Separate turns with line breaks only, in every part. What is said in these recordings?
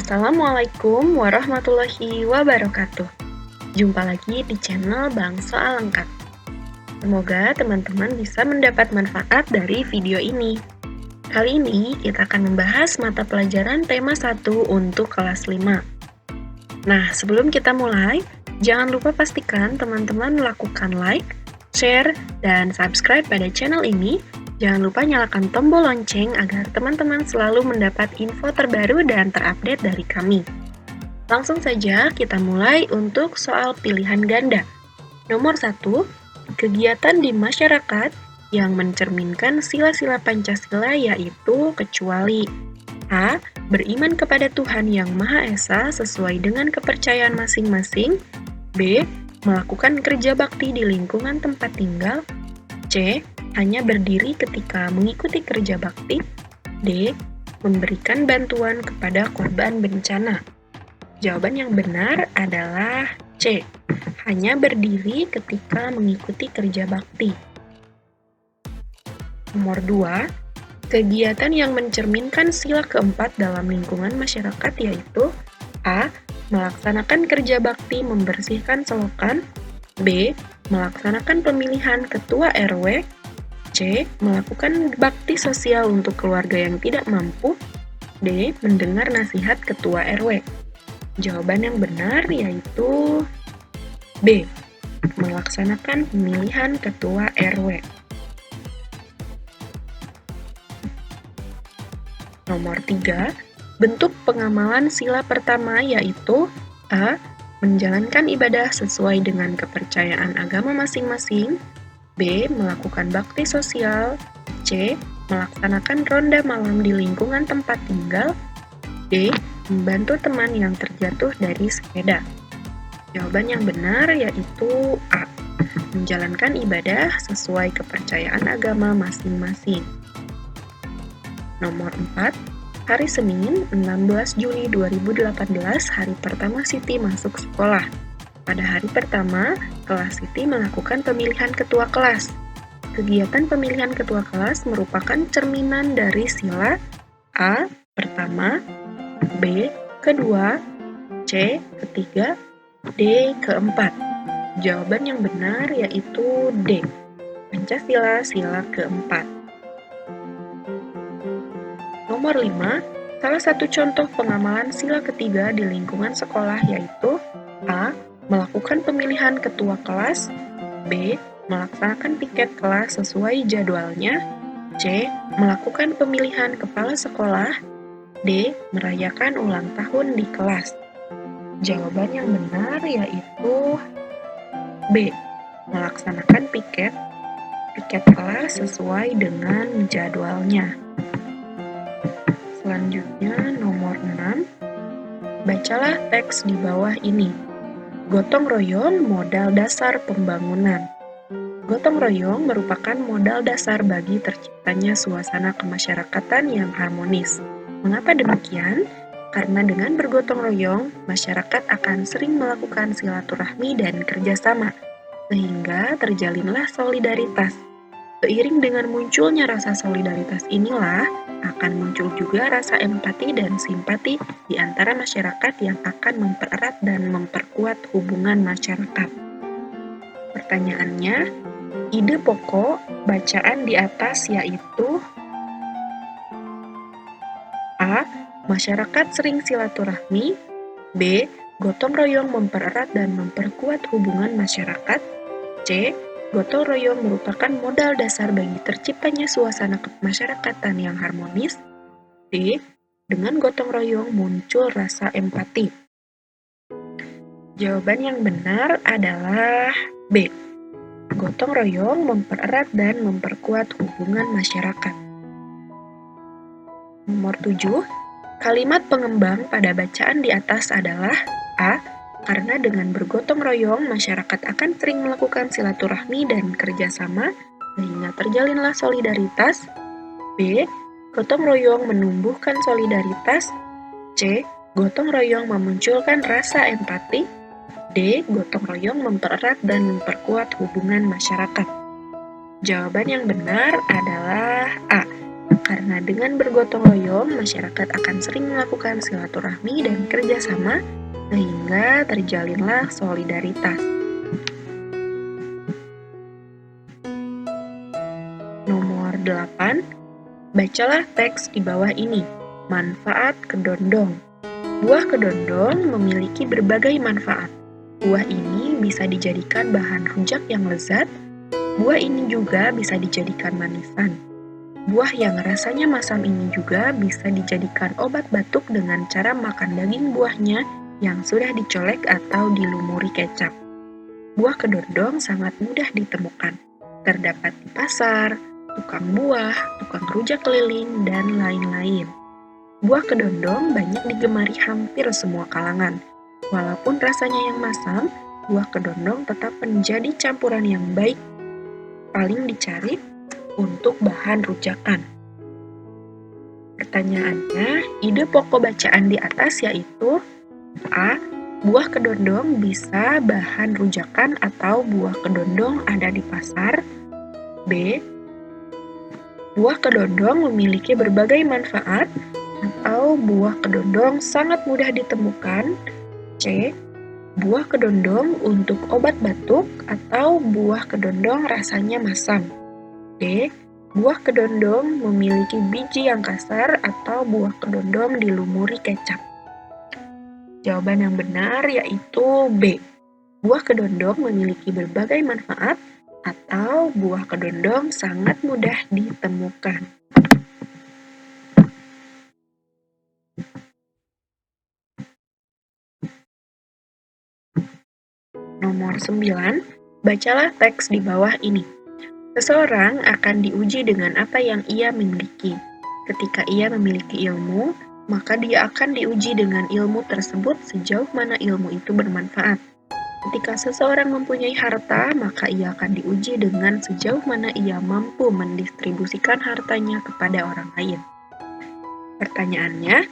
Assalamualaikum warahmatullahi wabarakatuh. Jumpa lagi di channel Bang Soal Lengkap. Semoga teman-teman bisa mendapat manfaat dari video ini. Kali ini kita akan membahas mata pelajaran tema 1 untuk kelas 5. Nah, sebelum kita mulai, jangan lupa pastikan teman-teman melakukan like, share, dan subscribe pada channel ini. Jangan lupa nyalakan tombol lonceng agar teman-teman selalu mendapat info terbaru dan terupdate dari kami. Langsung saja kita mulai untuk soal pilihan ganda. Nomor 1, kegiatan di masyarakat yang mencerminkan sila-sila Pancasila yaitu kecuali A. Beriman kepada Tuhan Yang Maha Esa sesuai dengan kepercayaan masing-masing. B. Melakukan kerja bakti di lingkungan tempat tinggal. C. Hanya berdiri ketika mengikuti kerja bakti. D. Memberikan bantuan kepada korban bencana. Jawaban yang benar adalah C. Hanya berdiri ketika mengikuti kerja bakti. Nomor 2. Kegiatan yang mencerminkan sila keempat dalam lingkungan masyarakat yaitu A. Melaksanakan kerja bakti membersihkan selokan. B. Melaksanakan pemilihan ketua RW. C. Melakukan bakti sosial untuk keluarga yang tidak mampu. D. Mendengar nasihat ketua RW. Jawaban yang benar yaitu B. Melaksanakan pemilihan ketua RW. Nomor 3. Bentuk pengamalan sila pertama yaitu A. Menjalankan ibadah sesuai dengan kepercayaan agama masing-masing. B. Melakukan bakti sosial. C. Melaksanakan ronda malam di lingkungan tempat tinggal. D. Membantu teman yang terjatuh dari sepeda. Jawaban yang benar yaitu A. Menjalankan ibadah sesuai kepercayaan agama masing-masing. Nomor 4. Hari Senin, 16 Juni 2018, hari pertama Siti masuk sekolah. Pada hari pertama, kelas Siti melakukan pemilihan ketua kelas. Kegiatan pemilihan ketua kelas merupakan cerminan dari sila A. Pertama, B. Kedua, C. Ketiga, D. Keempat. Jawaban yang benar yaitu D. Pancasila sila keempat. Nomor 5. Salah satu contoh pengamalan sila ketiga di lingkungan sekolah yaitu A. Melakukan pemilihan ketua kelas. B. Melaksanakan piket kelas sesuai jadwalnya. C. Melakukan pemilihan kepala sekolah. D. Merayakan ulang tahun di kelas. Jawaban yang benar yaitu B. Melaksanakan piket kelas sesuai dengan jadwalnya. Selanjutnya nomor 6. Bacalah teks di bawah ini. Gotong royong modal dasar pembangunan. Gotong royong merupakan modal dasar bagi terciptanya suasana kemasyarakatan yang harmonis. Mengapa demikian? Karena dengan bergotong royong, masyarakat akan sering melakukan silaturahmi dan kerjasama, sehingga terjalinlah solidaritas. Seiring dengan munculnya rasa solidaritas inilah, akan muncul juga rasa empati dan simpati di antara masyarakat yang akan mempererat dan memperkuat hubungan masyarakat. Pertanyaannya, ide pokok bacaan di atas yaitu A. Masyarakat sering silaturahmi. B. Gotong royong mempererat dan memperkuat hubungan masyarakat. C. Gotong royong merupakan modal dasar bagi terciptanya suasana kemasyarakatan yang harmonis. D. Dengan gotong royong muncul rasa empati. Jawaban yang benar adalah B. Gotong royong mempererat dan memperkuat hubungan masyarakat. Nomor 7. Kalimat pengembang pada bacaan di atas adalah A. Karena dengan bergotong royong, masyarakat akan sering melakukan silaturahmi dan kerjasama, sehingga terjalinlah solidaritas. B. Gotong royong menumbuhkan solidaritas. C. Gotong royong memunculkan rasa empati. D. Gotong royong mempererat dan memperkuat hubungan masyarakat. Jawaban yang benar adalah A. Karena dengan bergotong royong, masyarakat akan sering melakukan silaturahmi dan kerjasama sehingga terjalinlah solidaritas. Nomor 8, bacalah teks di bawah ini. Manfaat kedondong. Buah kedondong memiliki berbagai manfaat. Buah ini bisa dijadikan bahan rujak yang lezat. Buah ini juga bisa dijadikan manisan. Buah yang rasanya masam ini juga bisa dijadikan obat batuk dengan cara makan daging buahnya yang sudah dicolek atau dilumuri kecap. Buah kedondong sangat mudah ditemukan. Terdapat di pasar, tukang buah, tukang rujak keliling, dan lain-lain. Buah kedondong banyak digemari hampir semua kalangan. Walaupun rasanya yang masam, buah kedondong tetap menjadi campuran yang baik paling dicari untuk bahan rujakan. Pertanyaannya, ide pokok bacaan di atas yaitu A. Buah kedondong bisa bahan rujakan atau buah kedondong ada di pasar. B. Buah kedondong memiliki berbagai manfaat atau buah kedondong sangat mudah ditemukan. C. Buah kedondong untuk obat batuk atau buah kedondong rasanya masam. D. Buah kedondong memiliki biji yang kasar atau buah kedondong dilumuri kecap. Jawaban yang benar yaitu B. Buah kedondong memiliki berbagai manfaat atau buah kedondong sangat mudah ditemukan. Nomor 9, bacalah teks di bawah ini. Seseorang akan diuji dengan apa yang ia miliki. Ketika ia memiliki ilmu, maka dia akan diuji dengan ilmu tersebut sejauh mana ilmu itu bermanfaat. Ketika seseorang mempunyai harta, maka ia akan diuji dengan sejauh mana ia mampu mendistribusikan hartanya kepada orang lain. Pertanyaannya,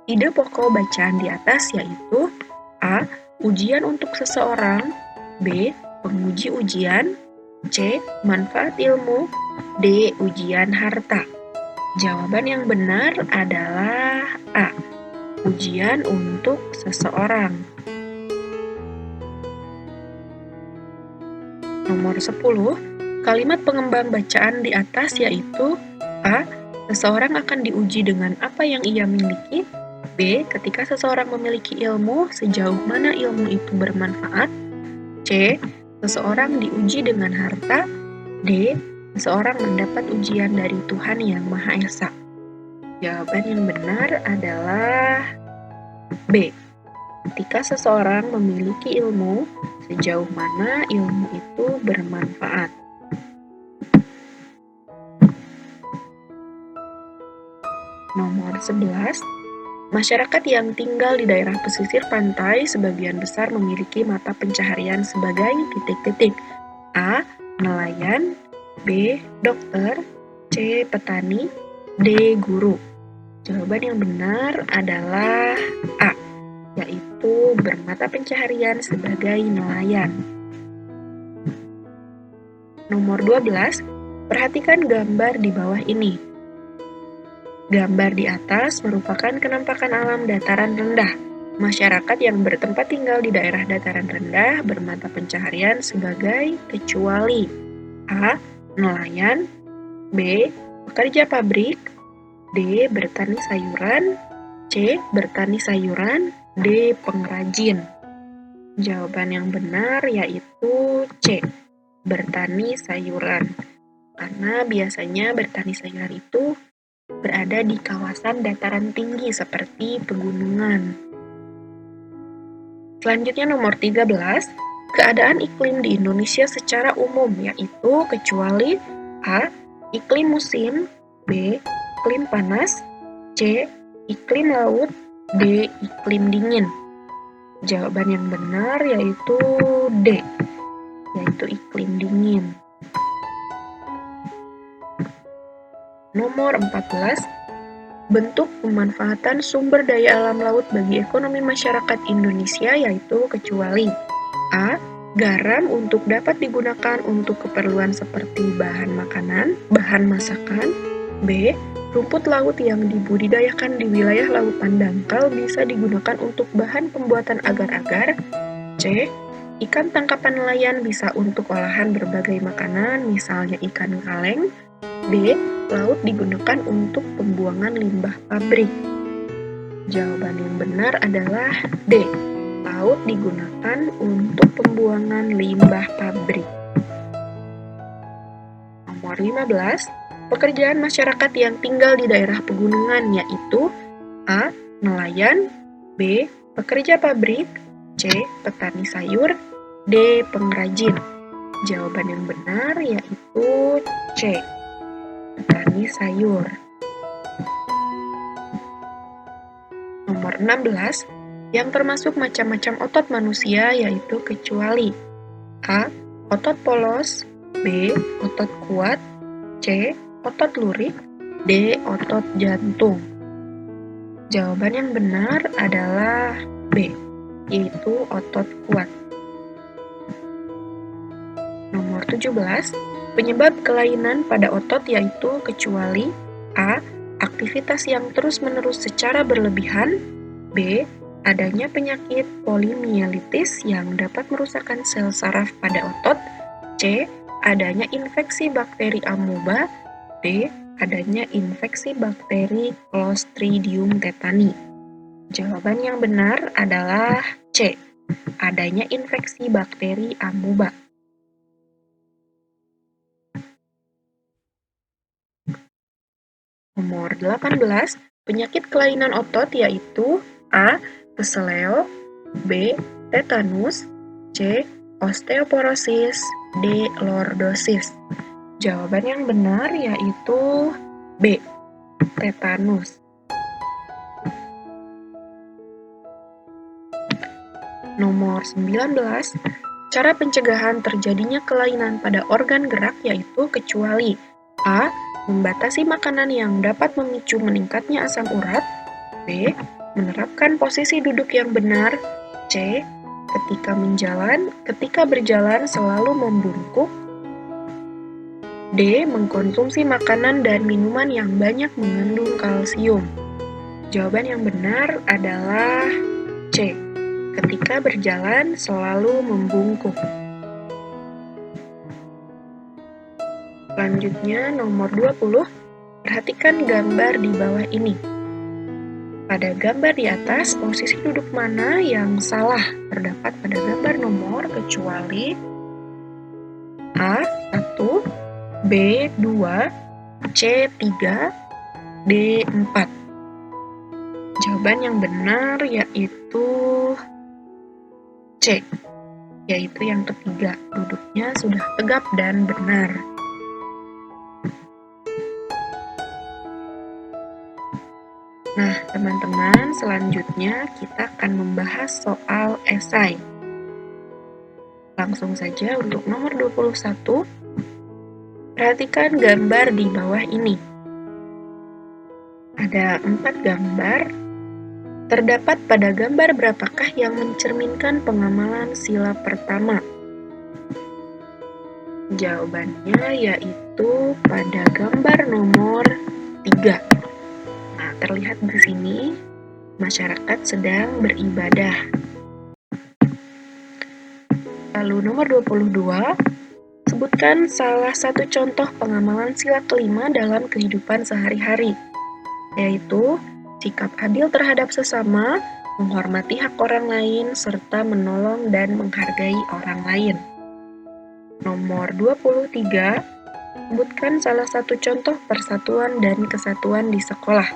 ide pokok bacaan di atas yaitu A. Ujian untuk seseorang, B. Penguji ujian, C. Manfaat ilmu, D. Ujian harta. Jawaban yang benar adalah A. Ujian untuk seseorang. Nomor 10, kalimat pengembang bacaan di atas yaitu A. Seseorang akan diuji dengan apa yang ia miliki. B. Ketika seseorang memiliki ilmu, sejauh mana ilmu itu bermanfaat. C. Seseorang diuji dengan harta. D. Seseorang mendapat ujian dari Tuhan Yang Maha Esa. Jawaban yang benar adalah B. Ketika seseorang memiliki ilmu, sejauh mana ilmu itu bermanfaat. Nomor 11, masyarakat yang tinggal di daerah pesisir pantai sebagian besar memiliki mata pencaharian sebagai titik-titik. A. Nelayan, B. Dokter, C. Petani, D. Guru. Jawaban yang benar adalah A, yaitu bermata pencaharian sebagai nelayan. Nomor 12, perhatikan gambar di bawah ini. Gambar di atas merupakan kenampakan alam dataran rendah. Masyarakat yang bertempat tinggal di daerah dataran rendah bermata pencaharian sebagai kecuali A. Nelayan, B. Pekerja pabrik, D. Bertani sayuran, C. Bertani sayuran, D. Pengrajin. Jawaban yang benar yaitu C. Bertani sayuran. Karena biasanya bertani sayuran itu berada di kawasan dataran tinggi seperti pegunungan. Selanjutnya nomor 13, keadaan iklim di Indonesia secara umum yaitu kecuali A. Iklim musim, B. Iklim panas, C. Iklim laut, D. Iklim dingin. Jawaban yang benar yaitu D, yaitu iklim dingin. Nomor 14, bentuk pemanfaatan sumber daya alam laut bagi ekonomi masyarakat Indonesia yaitu kecuali A. Garam untuk dapat digunakan untuk keperluan seperti bahan makanan, bahan masakan. B. Rumput laut yang dibudidayakan di wilayah lautan dangkal bisa digunakan untuk bahan pembuatan agar-agar. C. Ikan tangkapan nelayan bisa untuk olahan berbagai makanan, misalnya ikan kaleng. D. Laut digunakan untuk pembuangan limbah pabrik. Jawaban yang benar adalah D. Laut digunakan untuk pembuangan limbah pabrik. Nomor 15. Pekerjaan masyarakat yang tinggal di daerah pegunungan yaitu A. Nelayan, B. Pekerja pabrik, C. Petani sayur, D. Pengrajin. Jawaban yang benar yaitu C. Petani sayur. Nomor 16. Yang termasuk macam-macam otot manusia yaitu kecuali A. Otot polos, B. Otot kuat, C. Otot lurik, D. Otot jantung. Jawaban yang benar adalah B, yaitu otot kuat. Nomor 17. Penyebab kelainan pada otot yaitu kecuali A. Aktivitas yang terus-menerus secara berlebihan, B. Adanya penyakit polimielitis yang dapat merusakkan sel saraf pada otot, C. Adanya infeksi bakteri amuba, D. Adanya infeksi bakteri Clostridium tetani. Jawaban yang benar adalah C. Adanya infeksi bakteri amuba. Nomor 18. Penyakit kelainan otot yaitu A. Keseleo, B. Tetanus, C. Osteoporosis, D. Lordosis. Jawaban yang benar yaitu B. Tetanus. Nomor 19. Cara pencegahan terjadinya kelainan pada organ gerak yaitu kecuali A. Membatasi makanan yang dapat memicu meningkatnya asam urat, B. Menerapkan posisi duduk yang benar, C. Ketika berjalan selalu membungkuk, D. Mengkonsumsi makanan dan minuman yang banyak mengandung kalsium. Jawaban yang benar adalah C. Ketika berjalan selalu membungkuk. Selanjutnya nomor 20. Perhatikan gambar di bawah ini. Pada gambar di atas, posisi duduk mana yang salah terdapat pada gambar nomor kecuali A1, B2, C3, D4. Jawaban yang benar yaitu C, yaitu yang ketiga, duduknya sudah tegap dan benar. Nah, teman-teman, selanjutnya kita akan membahas soal esai. Langsung saja untuk nomor 21. Perhatikan gambar di bawah ini. Ada 4 gambar. Terdapat pada gambar berapakah yang mencerminkan pengamalan sila pertama? Jawabannya yaitu pada gambar nomor 3. Nah, terlihat di sini masyarakat sedang beribadah. Lalu nomor 22. Sebutkan salah satu contoh pengamalan sila kelima dalam kehidupan sehari-hari, yaitu sikap adil terhadap sesama, menghormati hak orang lain, serta menolong dan menghargai orang lain. Nomor 23. Sebutkan salah satu contoh persatuan dan kesatuan di sekolah.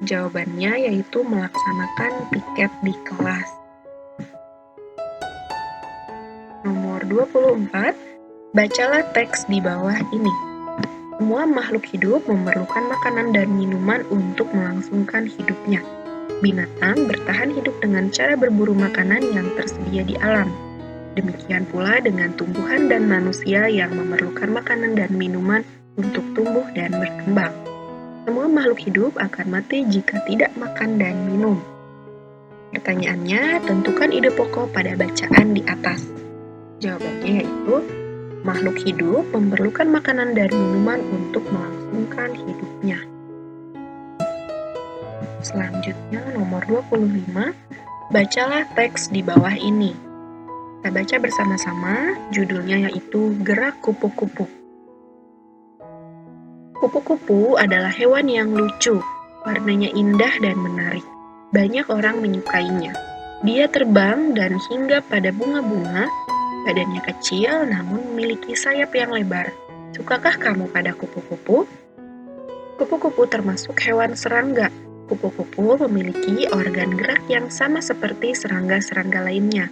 Jawabannya yaitu melaksanakan piket di kelas. Nomor 24. Bacalah teks di bawah ini. Semua makhluk hidup memerlukan makanan dan minuman untuk melangsungkan hidupnya. Binatang bertahan hidup dengan cara berburu makanan yang tersedia di alam. Demikian pula dengan tumbuhan dan manusia yang memerlukan makanan dan minuman untuk tumbuh dan berkembang. Semua makhluk hidup akan mati jika tidak makan dan minum. Pertanyaannya, tentukan ide pokok pada bacaan di atas. Jawabannya yaitu makhluk hidup memerlukan makanan dan minuman untuk melangsungkan menggantungkan hidupnya. Selanjutnya nomor 25, bacalah teks di bawah ini. Kita baca bersama-sama, judulnya yaitu Gerak Kupu-Kupu. Kupu-kupu adalah hewan yang lucu, warnanya indah dan menarik. Banyak orang menyukainya. Dia terbang dan hinggap pada bunga-bunga. Badannya kecil namun memiliki sayap yang lebar. Sukakah kamu pada kupu-kupu? Kupu-kupu termasuk hewan serangga. Kupu-kupu memiliki organ gerak yang sama seperti serangga-serangga lainnya.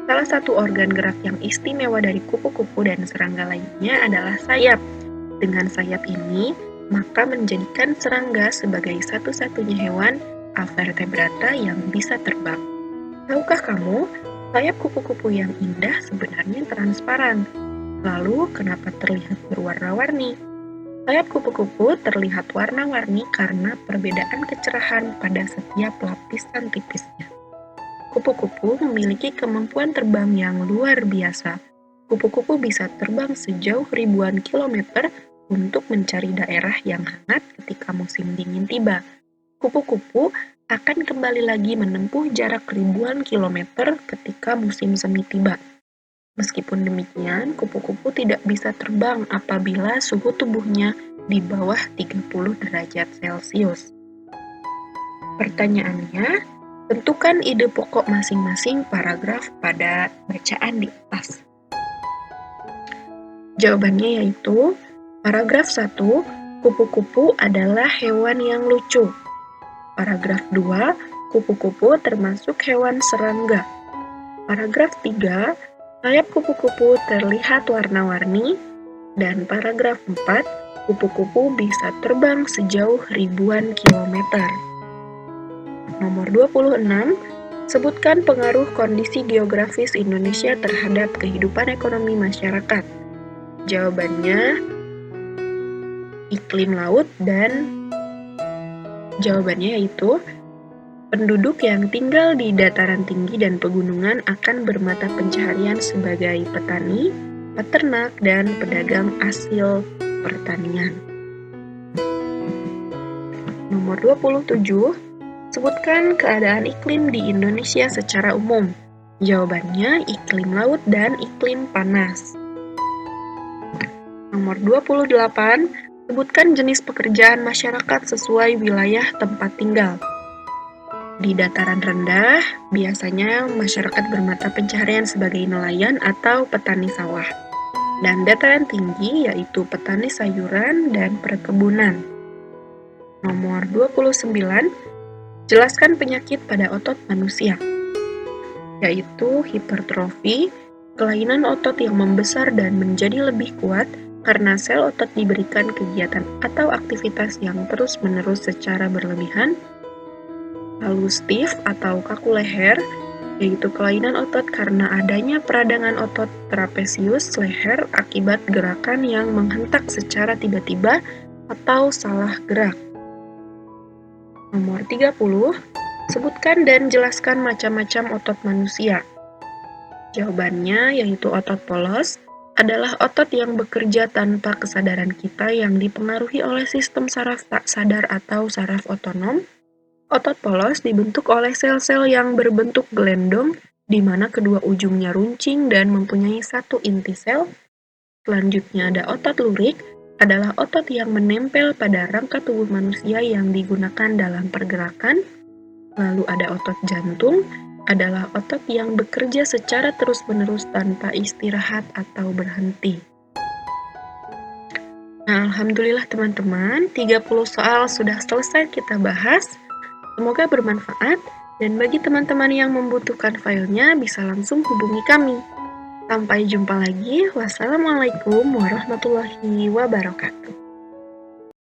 Salah satu organ gerak yang istimewa dari kupu-kupu dan serangga lainnya adalah sayap. Dengan sayap ini, maka menjadikan serangga sebagai satu-satunya hewan avertebrata yang bisa terbang. Tahukah kamu, sayap kupu-kupu yang indah sebenarnya transparan. Lalu, kenapa terlihat berwarna-warni? Sayap kupu-kupu terlihat warna-warni karena perbedaan kecerahan pada setiap lapisan tipisnya. Kupu-kupu memiliki kemampuan terbang yang luar biasa. Kupu-kupu bisa terbang sejauh ribuan kilometer untuk mencari daerah yang hangat ketika musim dingin tiba. Kupu-kupu akan kembali lagi menempuh jarak ribuan kilometer ketika musim semi tiba. Meskipun demikian, kupu-kupu tidak bisa terbang apabila suhu tubuhnya di bawah 30 derajat Celcius. Pertanyaannya, tentukan ide pokok masing-masing paragraf pada bacaan di atas. Jawabannya yaitu, paragraf 1, kupu-kupu adalah hewan yang lucu. Paragraf 2, kupu-kupu termasuk hewan serangga. Paragraf 3, sayap kupu-kupu terlihat warna-warni. Dan paragraf 4, kupu-kupu bisa terbang sejauh ribuan kilometer. Nomor 26, sebutkan pengaruh kondisi geografis Indonesia terhadap kehidupan ekonomi masyarakat. Jawabannya, iklim laut dan jawabannya yaitu, penduduk yang tinggal di dataran tinggi dan pegunungan akan bermata pencaharian sebagai petani, peternak, dan pedagang hasil pertanian. Nomor 27, sebutkan keadaan iklim di Indonesia secara umum. Jawabannya iklim laut dan iklim panas. Nomor 28, sebutkan jenis pekerjaan masyarakat sesuai wilayah tempat tinggal. Di dataran rendah, biasanya masyarakat bermata pencaharian sebagai nelayan atau petani sawah. Dan dataran tinggi yaitu petani sayuran dan perkebunan. Nomor 29, jelaskan penyakit pada otot manusia, yaitu hipertrofi, kelainan otot yang membesar dan menjadi lebih kuat karena sel otot diberikan kegiatan atau aktivitas yang terus-menerus secara berlebihan. Lalu stiff atau kaku leher, yaitu kelainan otot karena adanya peradangan otot trapesius leher akibat gerakan yang menghentak secara tiba-tiba atau salah gerak. Nomor 30, sebutkan dan jelaskan macam-macam otot manusia. Jawabannya yaitu otot polos adalah otot yang bekerja tanpa kesadaran kita yang dipengaruhi oleh sistem saraf tak sadar atau saraf otonom. Otot polos dibentuk oleh sel-sel yang berbentuk gelendong, di mana kedua ujungnya runcing dan mempunyai satu inti sel. Selanjutnya ada otot lurik, adalah otot yang menempel pada rangka tubuh manusia yang digunakan dalam pergerakan. Lalu ada otot jantung, adalah otot yang bekerja secara terus-menerus tanpa istirahat atau berhenti. Nah, alhamdulillah teman-teman, 30 soal sudah selesai kita bahas. Semoga bermanfaat, dan bagi teman-teman yang membutuhkan filenya bisa langsung hubungi kami. Sampai jumpa lagi. Wassalamualaikum warahmatullahi wabarakatuh.